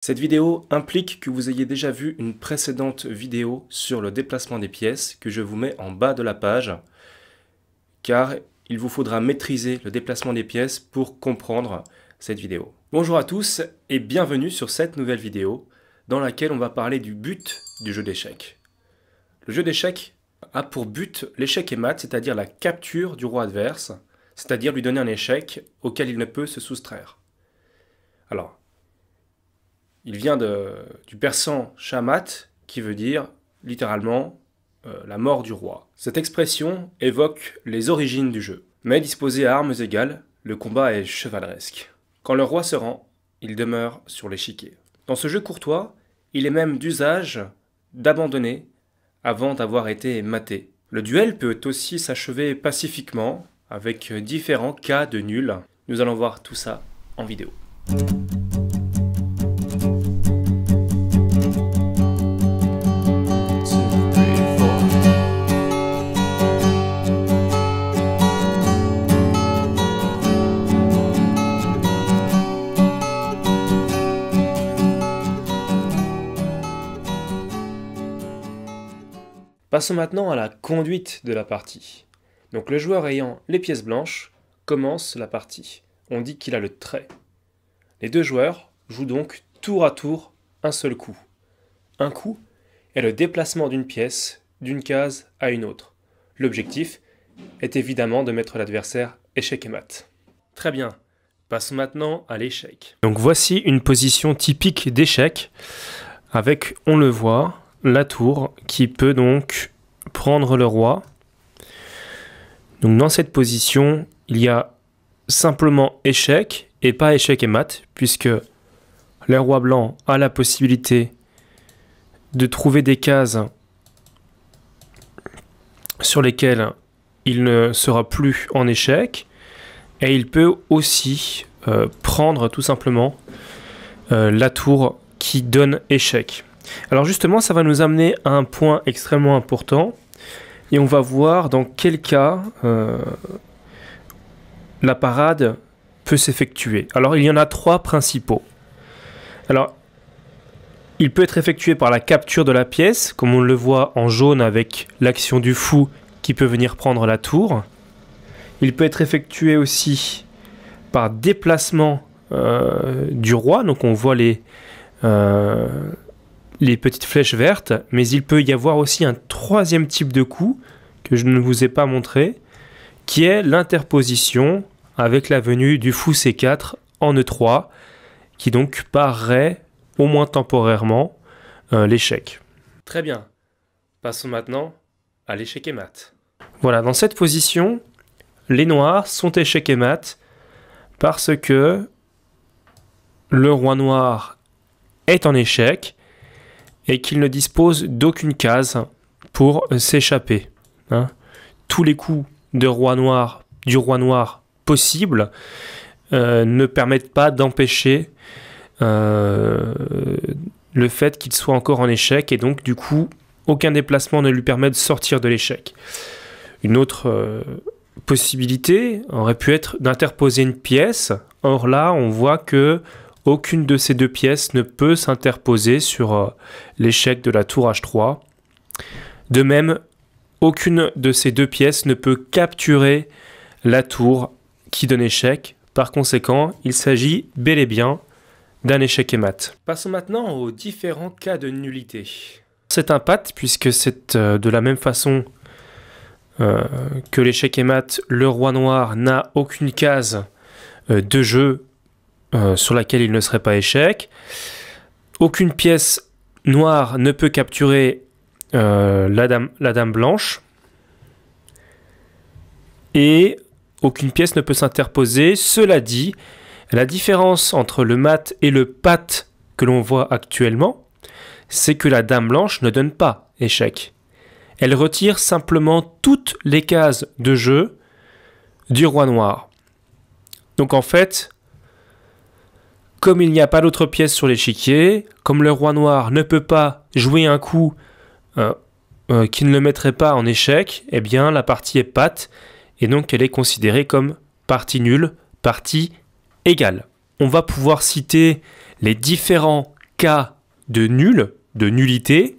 Cette vidéo implique que vous ayez déjà vu une précédente vidéo sur le déplacement des pièces que je vous mets en bas de la page, car il vous faudra maîtriser le déplacement des pièces pour comprendre cette vidéo. Bonjour à tous et bienvenue sur cette nouvelle vidéo dans laquelle on va parler du but du jeu d'échecs. Le jeu d'échecs a pour but l'échec et mat, c'est-à-dire la capture du roi adverse, c'est-à-dire lui donner un échec auquel il ne peut se soustraire. Alors, il vient du persan shamat, qui veut dire littéralement la mort du roi. Cette expression évoque les origines du jeu. Mais disposé à armes égales, le combat est chevaleresque. Quand le roi se rend, il demeure sur l'échiquier. Dans ce jeu courtois, il est même d'usage d'abandonner avant d'avoir été maté. Le duel peut aussi s'achever pacifiquement avec différents cas de nul. Nous allons voir tout ça en vidéo. Passons maintenant à la conduite de la partie. Donc le joueur ayant les pièces blanches commence la partie. On dit qu'il a le trait. Les deux joueurs jouent donc tour à tour un seul coup. Un coup est le déplacement d'une pièce d'une case à une autre. L'objectif est évidemment de mettre l'adversaire échec et mat. Très bien, passons maintenant à l'échec. Donc voici une position typique d'échec avec, on le voit, la tour qui peut donc prendre le roi. Donc dans cette position, il y a simplement échec et pas échec et mat, puisque le roi blanc a la possibilité de trouver des cases sur lesquelles il ne sera plus en échec, et il peut aussi prendre tout simplement la tour qui donne échec. Alors justement, ça va nous amener à un point extrêmement important, et on va voir dans quel cas la parade peut s'effectuer. Alors il y en a trois principaux. Alors, il peut être effectué par la capture de la pièce, comme on le voit en jaune avec l'action du fou qui peut venir prendre la tour. Il peut être effectué aussi par déplacement du roi, donc on voit les petites flèches vertes, mais il peut y avoir aussi un troisième type de coup que je ne vous ai pas montré, qui est l'interposition avec la venue du fou C4 en E3, qui donc parerait, au moins temporairement, l'échec. Très bien, passons maintenant à l'échec et mat. Voilà, dans cette position, les noirs sont échec et mat parce que le roi noir est en échec et qu'il ne dispose d'aucune case pour s'échapper. Tous les coups du roi noir possibles ne permettent pas d'empêcher le fait qu'il soit encore en échec, et donc du coup aucun déplacement ne lui permet de sortir de l'échec. Une autre possibilité aurait pu être d'interposer une pièce. Or là on voit que aucune de ces deux pièces ne peut s'interposer sur l'échec de la tour H3. De même, aucune de ces deux pièces ne peut capturer la tour qui donne échec. Par conséquent, il s'agit bel et bien d'un échec et mat. Passons maintenant aux différents cas de nullité. C'est un pat, puisque c'est de la même façon que l'échec et mat, le roi noir n'a aucune case de jeu sur laquelle il ne serait pas échec. Aucune pièce noire ne peut capturer la dame blanche. Et aucune pièce ne peut s'interposer. Cela dit, la différence entre le mat et le pat que l'on voit actuellement, c'est que la dame blanche ne donne pas échec. Elle retire simplement toutes les cases de jeu du roi noir. Donc en fait, comme il n'y a pas d'autre pièce sur l'échiquier, comme le roi noir ne peut pas jouer un coup qui ne le mettrait pas en échec, eh bien la partie est pat, et donc elle est considérée comme partie nulle, partie égale. On va pouvoir citer les différents cas de nul, de nullité.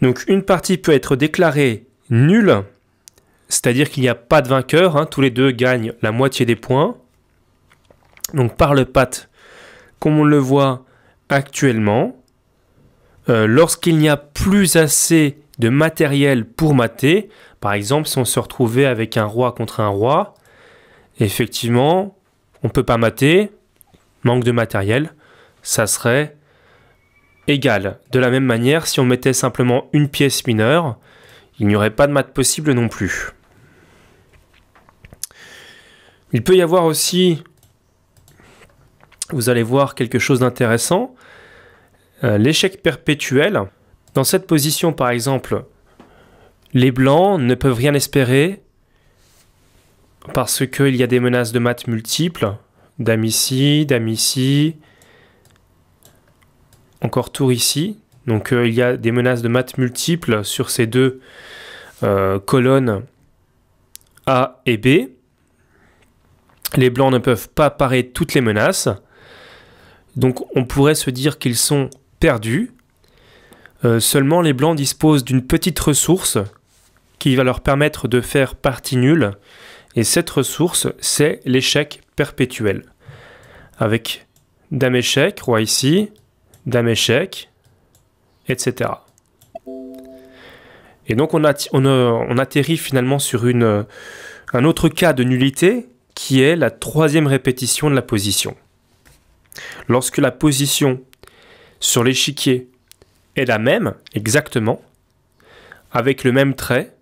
Donc une partie peut être déclarée nulle, c'est-à-dire qu'il n'y a pas de vainqueur, hein, tous les deux gagnent la moitié des points. Donc par le pat, comme on le voit actuellement, lorsqu'il n'y a plus assez de matériel pour mater, par exemple si on se retrouvait avec un roi contre un roi, effectivement on ne peut pas mater, manque de matériel, ça serait égal. De la même manière, si on mettait simplement une pièce mineure, il n'y aurait pas de mat possible non plus. Il peut y avoir aussi, vous allez voir quelque chose d'intéressant, l'échec perpétuel. Dans cette position, par exemple, les blancs ne peuvent rien espérer parce qu'il y a des menaces de mat multiples. Dame ici, encore tour ici. Donc il y a des menaces de mat multiples sur ces deux colonnes A et B. Les blancs ne peuvent pas parer toutes les menaces. Donc on pourrait se dire qu'ils sont perdus. Seulement les blancs disposent d'une petite ressource qui va leur permettre de faire partie nulle. Et cette ressource, c'est l'échec perpétuel. Avec dame échec, roi ici, dame échec, etc. Et donc on atterrit finalement sur un autre cas de nullité qui est la troisième répétition de la position. Lorsque la position sur l'échiquier est la même, exactement, avec le même trait,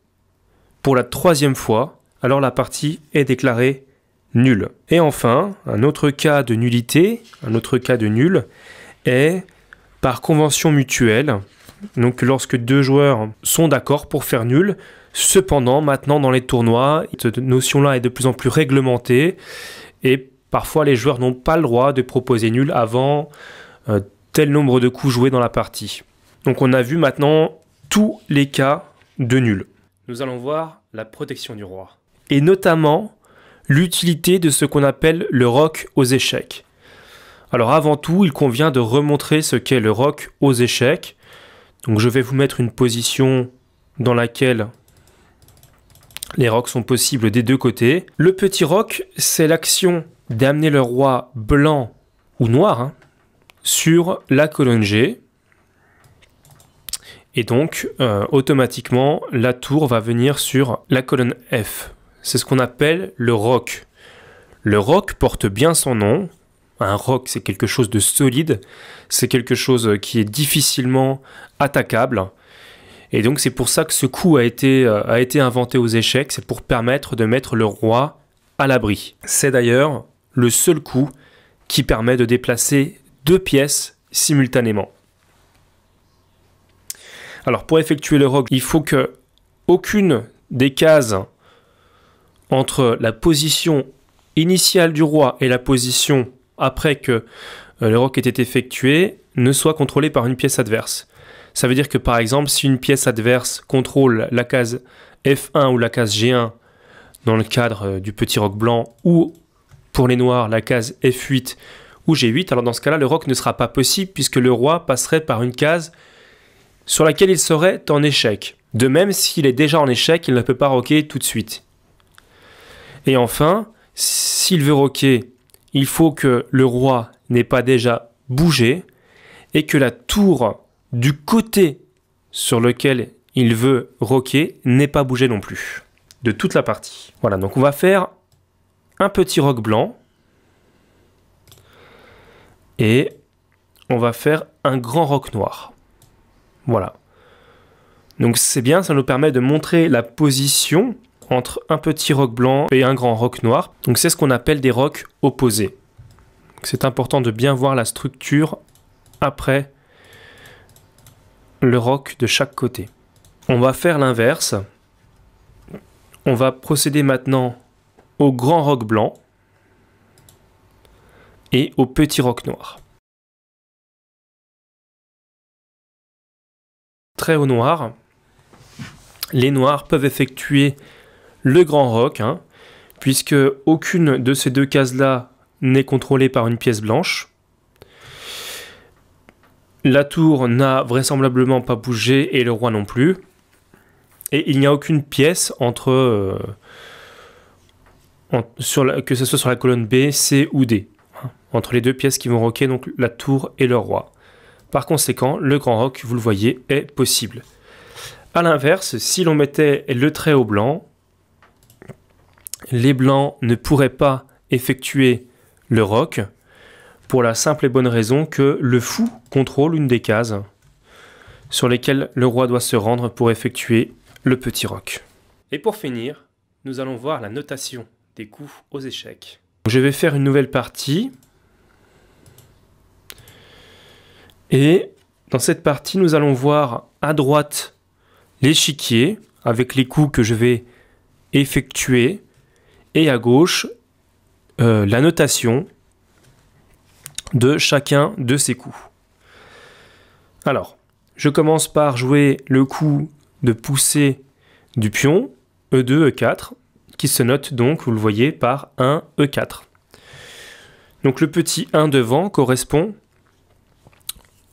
pour la troisième fois, alors la partie est déclarée nulle. Et enfin, un autre cas de nullité, un autre cas de nul, est par convention mutuelle, donc lorsque deux joueurs sont d'accord pour faire nul. Cependant, maintenant dans les tournois, cette notion-là est de plus en plus réglementée et parfois les joueurs n'ont pas le droit de proposer nul avant tel nombre de coups joués dans la partie. Donc on a vu maintenant tous les cas de nul. Nous allons voir la protection du roi. Et notamment l'utilité de ce qu'on appelle le roc aux échecs. Alors avant tout, il convient de remontrer ce qu'est le roc aux échecs. Donc je vais vous mettre une position dans laquelle les rocs sont possibles des deux côtés. Le petit roc, c'est l'action d'amener le roi blanc ou noir sur la colonne G. Et donc, automatiquement, la tour va venir sur la colonne F. C'est ce qu'on appelle le roc. Le roc porte bien son nom. Un roc, c'est quelque chose de solide. C'est quelque chose qui est difficilement attaquable. Et donc, c'est pour ça que ce coup a été inventé aux échecs. C'est pour permettre de mettre le roi à l'abri. C'est d'ailleurs le seul coup qui permet de déplacer deux pièces simultanément. Alors pour effectuer le roc, il faut que aucune des cases entre la position initiale du roi et la position après que le roc ait été effectué ne soit contrôlée par une pièce adverse. Ça veut dire que par exemple, si une pièce adverse contrôle la case F1 ou la case G1 dans le cadre du petit roc blanc, ou pour les noirs la case F8 ou G8, alors dans ce cas-là, le roc ne sera pas possible puisque le roi passerait par une case sur laquelle il serait en échec. De même, s'il est déjà en échec, il ne peut pas roquer tout de suite. Et enfin, s'il veut roquer, il faut que le roi n'ait pas déjà bougé et que la tour du côté sur lequel il veut roquer n'ait pas bougé non plus, de toute la partie. Voilà, donc on va faire un petit roc blanc et on va faire un grand roc noir. Voilà. Donc c'est bien, ça nous permet de montrer la position entre un petit roc blanc et un grand roc noir. Donc c'est ce qu'on appelle des rocs opposés. C'est important de bien voir la structure après le roc de chaque côté. On va faire l'inverse. On va procéder maintenant au grand roc blanc et au petit roc noir. Trait au noir, les noirs peuvent effectuer le grand roc, puisque aucune de ces deux cases-là n'est contrôlée par une pièce blanche. La tour n'a vraisemblablement pas bougé et le roi non plus. Et il n'y a aucune pièce entre, que ce soit sur la colonne B, C ou D. Entre les deux pièces qui vont roquer, donc la tour et le roi. Par conséquent, le grand roc, vous le voyez, est possible. A l'inverse, si l'on mettait le trait au blanc, les blancs ne pourraient pas effectuer le roc pour la simple et bonne raison que le fou contrôle une des cases sur lesquelles le roi doit se rendre pour effectuer le petit roc. Et pour finir, nous allons voir la notation des coups aux échecs. Je vais faire une nouvelle partie. Et dans cette partie, nous allons voir à droite l'échiquier avec les coups que je vais effectuer et à gauche la notation de chacun de ces coups. Alors, je commence par jouer le coup de poussée du pion E2, E4 qui se note donc, vous le voyez, par 1, E4. Donc le petit 1 devant correspond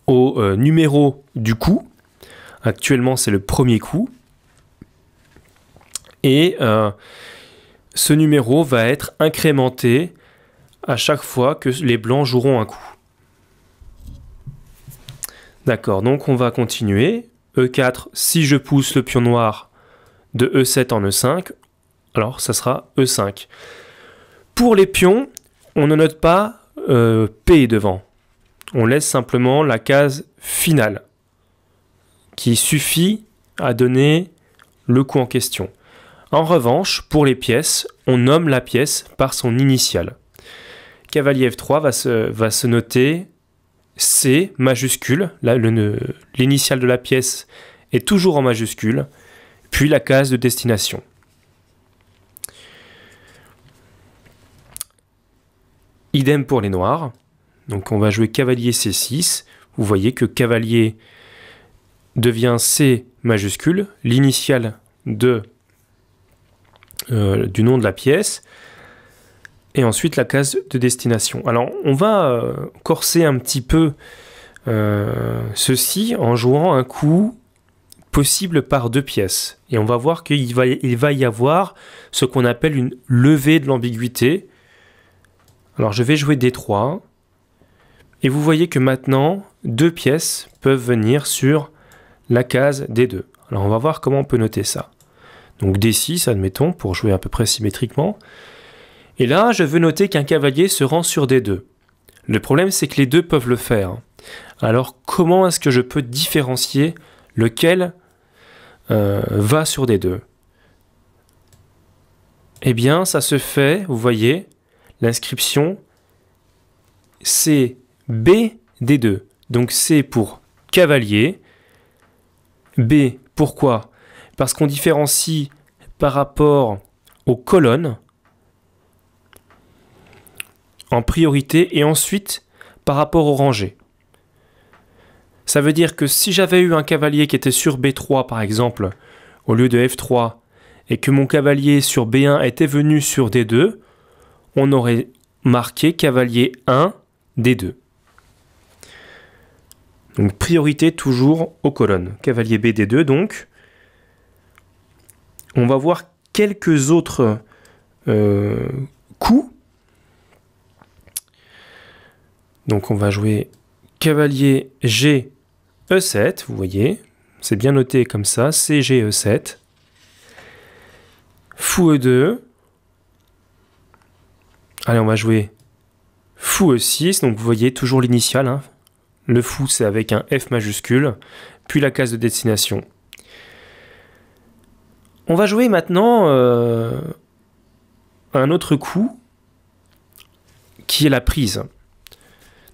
au numéro du coup. Actuellement, c'est le premier coup. Et ce numéro va être incrémenté à chaque fois que les blancs joueront un coup. D'accord, donc on va continuer. E4, si je pousse le pion noir de E7 en E5, alors ça sera E5. Pour les pions, on ne note pas P devant. On laisse simplement la case finale qui suffit à donner le coup en question. En revanche, pour les pièces, on nomme la pièce par son initiale. Cavalier F3 va se noter C majuscule, l'initiale de la pièce est toujours en majuscule, puis la case de destination. Idem pour les noirs. Donc on va jouer cavalier C6. Vous voyez que cavalier devient C majuscule, l'initiale du nom de la pièce, et ensuite la case de destination. Alors on va corser un petit peu ceci en jouant un coup possible par deux pièces. Et on va voir qu'il va y avoir ce qu'on appelle une levée de l'ambiguïté. Alors je vais jouer D3. Et vous voyez que maintenant, deux pièces peuvent venir sur la case D2. Alors on va voir comment on peut noter ça. Donc D6, admettons, pour jouer à peu près symétriquement. Et là, je veux noter qu'un cavalier se rend sur D2. Le problème, c'est que les deux peuvent le faire. Alors comment est-ce que je peux différencier lequel va sur D2? Eh bien, ça se fait, vous voyez, l'inscription c'est B D2. Donc C pour cavalier. B, pourquoi? Parce qu'on différencie par rapport aux colonnes en priorité et ensuite par rapport aux rangées. Ça veut dire que si j'avais eu un cavalier qui était sur B3 par exemple, au lieu de F3, et que mon cavalier sur B1 était venu sur D2, on aurait marqué cavalier 1, D2. Donc priorité toujours aux colonnes. Cavalier B, D2 donc. On va voir quelques autres coups. Donc on va jouer cavalier G, E7, vous voyez. C'est bien noté comme ça, CG, E7. Fou E2. Allez, on va jouer fou E6, donc vous voyez toujours l'initiale. Hein. Le fou, c'est avec un F majuscule, puis la case de destination. On va jouer maintenant un autre coup, qui est la prise.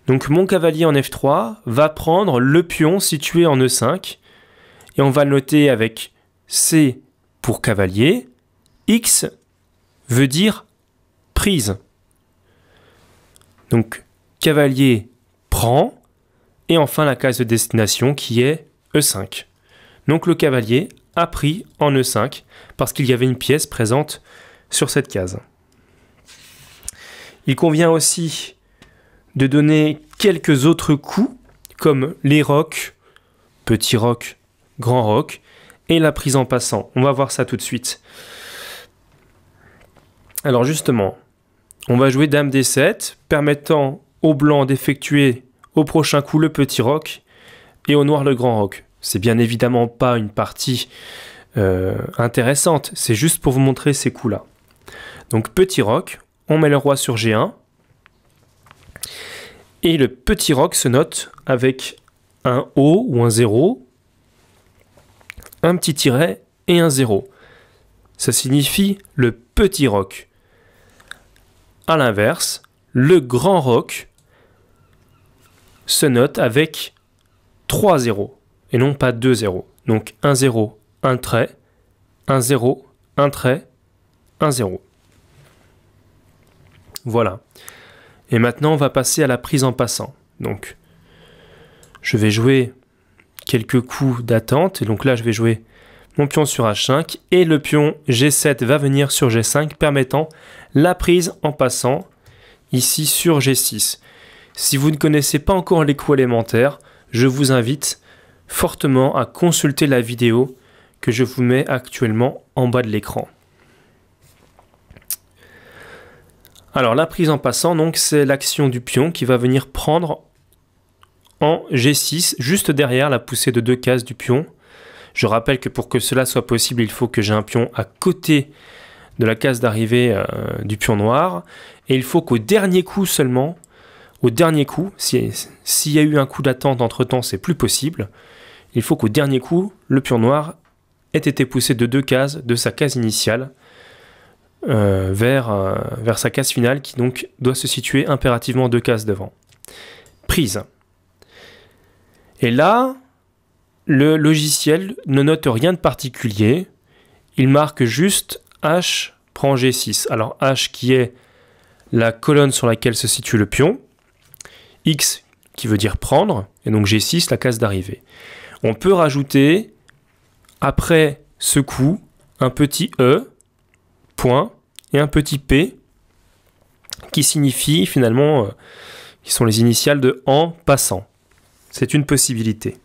Donc mon cavalier en F3 va prendre le pion situé en E5, et on va le noter avec C pour cavalier, X veut dire prise. Donc cavalier prend, et enfin la case de destination qui est E5. Donc le cavalier a pris en E5 parce qu'il y avait une pièce présente sur cette case. Il convient aussi de donner quelques autres coups comme les rocs, petit roc, grand roc, et la prise en passant. On va voir ça tout de suite. Alors justement, on va jouer Dame D7, permettant au blanc d'effectuer au prochain coup le petit roc et au noir le grand roc. C'est bien évidemment pas une partie intéressante, c'est juste pour vous montrer ces coups-là. Donc petit roc, on met le roi sur G1, et le petit roc se note avec un O ou un 0, un petit tiret et un 0. Ça signifie le petit roc. A l'inverse, le grand roc se note avec 3 0 et non pas 2 0. Donc 1 0, 1 trait, 1 0, 1 trait, 1 0. Voilà. Et maintenant, on va passer à la prise en passant. Donc, je vais jouer quelques coups d'attente. Et donc là, je vais jouer mon pion sur H5. Et le pion G7 va venir sur G5, permettant la prise en passant ici sur G6. Si vous ne connaissez pas encore les coups élémentaires, je vous invite fortement à consulter la vidéo que je vous mets actuellement en bas de l'écran. Alors la prise en passant, donc c'est l'action du pion qui va venir prendre en G6, juste derrière la poussée de 2 cases du pion. Je rappelle que pour que cela soit possible, il faut que j'ai un pion à côté de la case d'arrivée du pion noir. Et il faut qu'au dernier coup seulement, au dernier coup, s'il y a eu un coup d'attente entre-temps, c'est plus possible. Il faut qu'au dernier coup, le pion noir ait été poussé de 2 cases de sa case initiale vers sa case finale qui donc doit se situer impérativement 2 cases devant. Prise. Et là, le logiciel ne note rien de particulier. Il marque juste H prend G6. Alors H qui est la colonne sur laquelle se situe le pion, X qui veut dire prendre, et donc G6 la case d'arrivée. On peut rajouter après ce coup un petit E, point, et un petit P qui signifie finalement, qui sont les initiales de en passant. C'est une possibilité.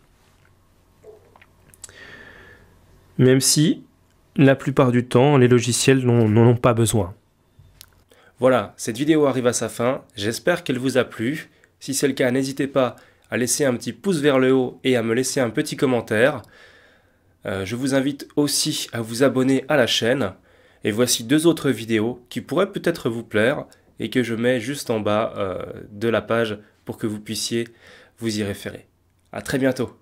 Même si la plupart du temps, les logiciels n'en ont pas besoin. Voilà, cette vidéo arrive à sa fin. J'espère qu'elle vous a plu. Si c'est le cas, n'hésitez pas à laisser un petit pouce vers le haut et à me laisser un petit commentaire. Je vous invite aussi à vous abonner à la chaîne. Et voici 2 autres vidéos qui pourraient peut-être vous plaire et que je mets juste en bas de la page pour que vous puissiez vous y référer. À très bientôt.